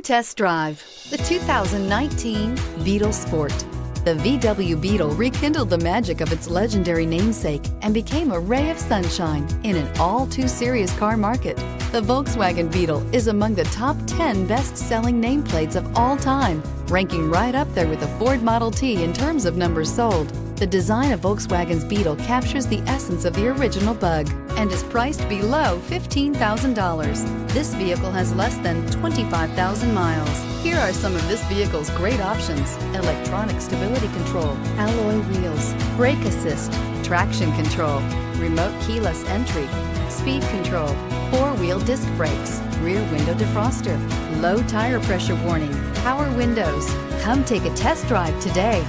test drive the 2019 Beetle Sport. The VW Beetle rekindled the magic of its legendary namesake and became a ray of sunshine in an all-too-serious car market. The Volkswagen Beetle is among the top 10 best-selling nameplates of all time, ranking right up there with the Ford Model T in terms of numbers sold. The design of Volkswagen's Beetle captures the essence of the original bug and is priced below $15,000. This vehicle has less than 25,000 miles. Here are some of this vehicle's great options: electronic stability control, alloy wheels, brake assist, traction control, remote keyless entry, speed control, four-wheel disc brakes, rear window defroster, low tire pressure warning, power windows. Come take a test drive today.